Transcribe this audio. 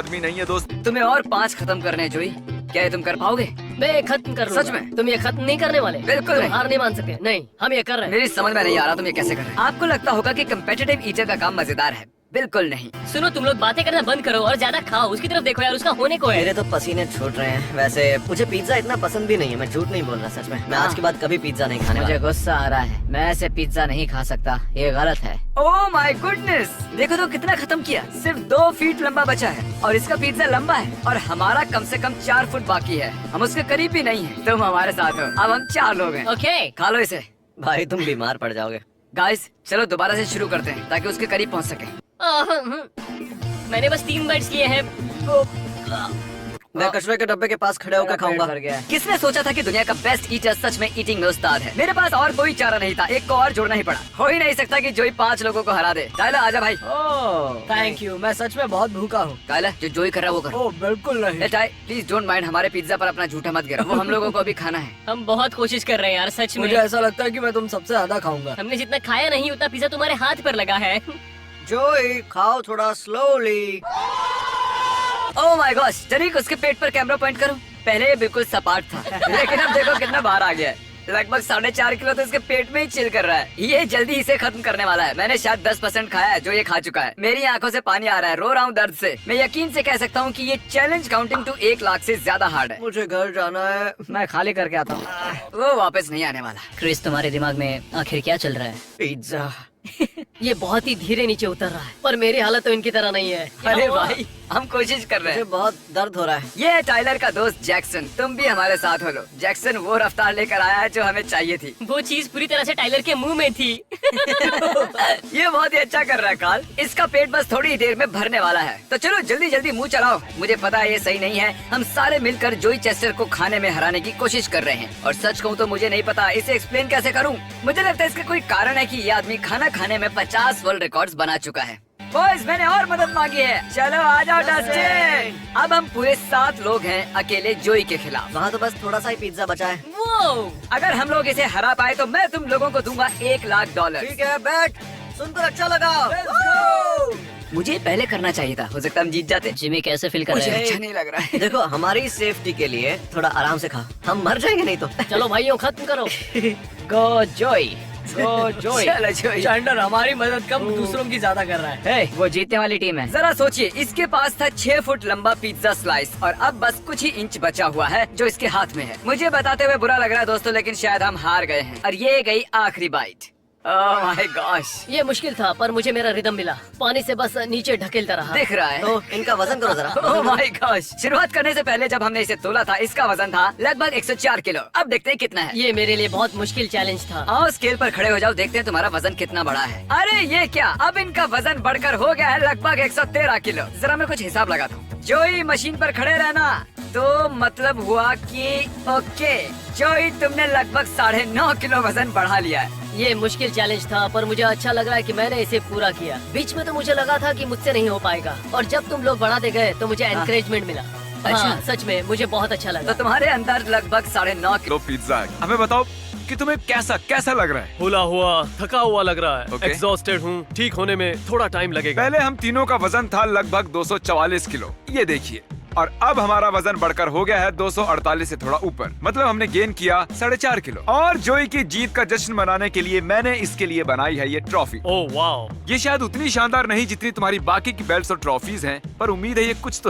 आदमी नहीं है दोस्त। तुम्हें और 5 खत्म करने हैं जोई, क्या ये तुम कर पाओगे? मैं ये खत्म कर लूंगा। सच में? तुम ये खत्म नहीं करने वाले? बिल्कुल तुम नहीं। हार नहीं मान सकते। नहीं, हम ये कर रहे हैं। मेरी समझ में नहीं आ रहा तुम ये कैसे कर रहे हो। आपको लगता होगा कि कम्पेटिटिव ईटर का काम मजेदार है, बिल्कुल नहीं। सुनो, तुम लोग बातें करना बंद करो और ज्यादा खाओ। उसकी तरफ देखो यार, उसका होने को है। मेरे तो पसीने छूट रहे हैं। वैसे मुझे पिज्जा इतना पसंद भी नहीं है, मैं झूठ नहीं बोल रहा, सच में। मैं आज के बाद कभी पिज्जा नहीं खाने मुझे वाला। गुस्सा आ रहा है, मैं ऐसे पिज्जा नहीं खा सकता, ये गलत है। ओह माय गुडनेस, देखो तो कितना खत्म किया। सिर्फ 2 फीट लंबा बचा है और इसका पिज्जा लंबा है और हमारा कम से कम 4 फुट बाकी है। हम उसके करीब भी नहीं है। तुम हमारे साथ हो, अब हम 4 लोग हैं। ओके। खा लो इसे। भाई तुम बीमार पड़ जाओगे। गाइस चलो दोबारा से शुरू करते हैं ताकि उसके करीब पहुंच सके। मैंने बस 3 बाइट्स किए हैं। मैं कचरे के डब्बे के पास खड़े होकर खाऊंगा। किसने सोचा था कि दुनिया का बेस्ट ईटर सच में ईटिंग में उस्ताद है। मेरे पास और कोई चारा नहीं था, एक को और जोड़ना ही पड़ा। हो ही नहीं सकता कि जोई 5 लोगों को हरा दे। टाइलर आजा भाई। थैंक यू, मैं सच में बहुत भूखा हूँ। टाइलर जो जोई कर रहा है वो कर। ओह बिल्कुल नहीं। टाई प्लीज डोंट माइंड, हमारे पिज्जा पर अपना झूठा मत गिरा, वो हम लोगों को अभी खाना है। हम बहुत कोशिश कर रहे हैं यार, सच में। मुझे ऐसा लगता है कि मैं तुम सबसे ज्यादा खाऊंगा। हमने जितना खाया नहीं उतना पिज्जा तुम्हारे हाथ पर लगा है। जोई खाओ थोड़ा स्लोली। ओह माय गॉश, जरीक उसके पेट पर कैमरा पॉइंट करो। पहले ये बिल्कुल सपाट था लेकिन अब देखो कितना बाहर आ गया है। लगभग 4.5 किलो तो इसके पेट में ही चिल कर रहा है। ये जल्दी इसे खत्म करने वाला है। मैंने शायद 10% खाया है जो ये खा चुका है। मेरी आंखों से पानी आ रहा है, रो रहा हूँ दर्द से। मैं यकीन से कह सकता हूँ कि ये चैलेंज काउंटिंग टू 1 लाख से ज्यादा हार्ड है। मुझे घर जाना है। मैं खाली करके आता हूँ, वो वापस नहीं आने वाला। क्रिस, तुम्हारे दिमाग में आखिर क्या चल रहा है? पिज्जा। ये बहुत ही धीरे नीचे उतर रहा है, पर मेरी हालत तो इनकी तरह नहीं है। अरे भाई हम कोशिश कर रहे मुझे हैं। बहुत दर्द हो रहा है। ये है टाइलर का दोस्त जैक्सन, तुम भी हमारे साथ हो लो। जैक्सन वो रफ्तार लेकर आया है जो हमें चाहिए थी। वो चीज पूरी तरह से टाइलर के मुंह में थी। ये बहुत ही अच्छा कर रहा है कार्ल। इसका पेट बस थोड़ी ही देर में भरने वाला है। तो चलो जल्दी जल्दी मुंह चलाओ। मुझे पता है ये सही नहीं है। हम सारे मिलकर जोई चेस्टर को खाने में हराने की कोशिश कर रहे हैं और सच कहूँ तो मुझे नहीं पता इसे एक्सप्लेन कैसे करूँ। मुझे लगता है इसका कोई कारण है कि ये आदमी खाना खाने में 50 वर्ल्ड रिकॉर्ड्स बना चुका है। बॉयज मैंने और मदद मांगी है, चलो आ जाओ डस्टिन। अब हम पूरे 7 लोग हैं अकेले जोई के खिलाफ। वहाँ तो बस थोड़ा सा ही पिज्जा बचा है। वो अगर हम लोग इसे हरा पाए तो मैं तुम लोगों को दूंगा $1 लाख। ठीक है बैठ, सुनकर अच्छा लगा। मुझे पहले करना चाहिए था, हो सकता है हम जीत जाते। जिमी कैसे फील कर मुझे रहे हैं? अच्छा नहीं लग रहा है। देखो हमारी सेफ्टी के लिए थोड़ा आराम से खा, हम मर जाएंगे नहीं तो। चलो भाइयों खत्म करो। गो जोई। जोई। चलो जोई। चैंडलर हमारी मदद कम दूसरों की ज्यादा कर रहा है। वो जीतने वाली टीम है। जरा सोचिए, इसके पास था 6 फुट लंबा पिज्जा स्लाइस और अब बस कुछ ही इंच बचा हुआ है जो इसके हाथ में है। मुझे बताते हुए बुरा लग रहा है दोस्तों, लेकिन शायद हम हार गए हैं और ये गई आखिरी बाइट। ओह माय गॉश, ये मुश्किल था पर मुझे मेरा रिदम मिला। पानी से बस नीचे ढकेलता रहा। दिख रहा है। तो इनका वजन करो जरा। ओह माय गॉश, शुरुआत करने से पहले जब हमने इसे तोला था इसका वजन था लगभग 104 किलो। अब देखते हैं कितना है। ये मेरे लिए बहुत मुश्किल चैलेंज था। आओ स्केल पर खड़े हो जाओ, देखते हैं तुम्हारा वजन कितना बड़ा है। अरे ये क्या, अब इनका वजन बढ़कर हो गया है लगभग 113 किलो। जरा मैं कुछ हिसाब लगाता हूँ। जोई मशीन पर खड़े रहना, तो मतलब हुआ कि ओके जोई तुमने लगभग 9.5 किलो वजन बढ़ा लिया है। ये मुश्किल चैलेंज था पर मुझे अच्छा लग रहा है कि मैंने इसे पूरा किया। बीच में तो मुझे लगा था कि मुझसे नहीं हो पाएगा और जब तुम लोग बढ़ाते गए तो मुझे एनकरेजमेंट मिला। हाँ, सच में मुझे बहुत अच्छा लगा। तो तुम्हारे अंदर लगभग 9.5 किलो पिज्जा है। हमें बताओ कि तुम्हें कैसा कैसा लग रहा है? फूला हुआ, थका हुआ लग रहा है। Okay. एग्जॉस्टेड हूँ, ठीक होने में थोड़ा टाइम लगेगा। पहले हम तीनों का वजन था लगभग 244 किलो, ये देखिए। और अब हमारा वजन बढ़कर हो गया है 248 से थोड़ा ऊपर। मतलब हमने गेन किया 4.5 किलो। और जोई की जीत का जश्न मनाने के लिए मैंने इसके लिए बनाई है ये ट्रॉफी। Oh wow. ये शायद उतनी शानदार नहीं जितनी तुम्हारी बाकी की बेल्ट्स और ट्रॉफीज हैं, पर उम्मीद है ये कुछ तो है।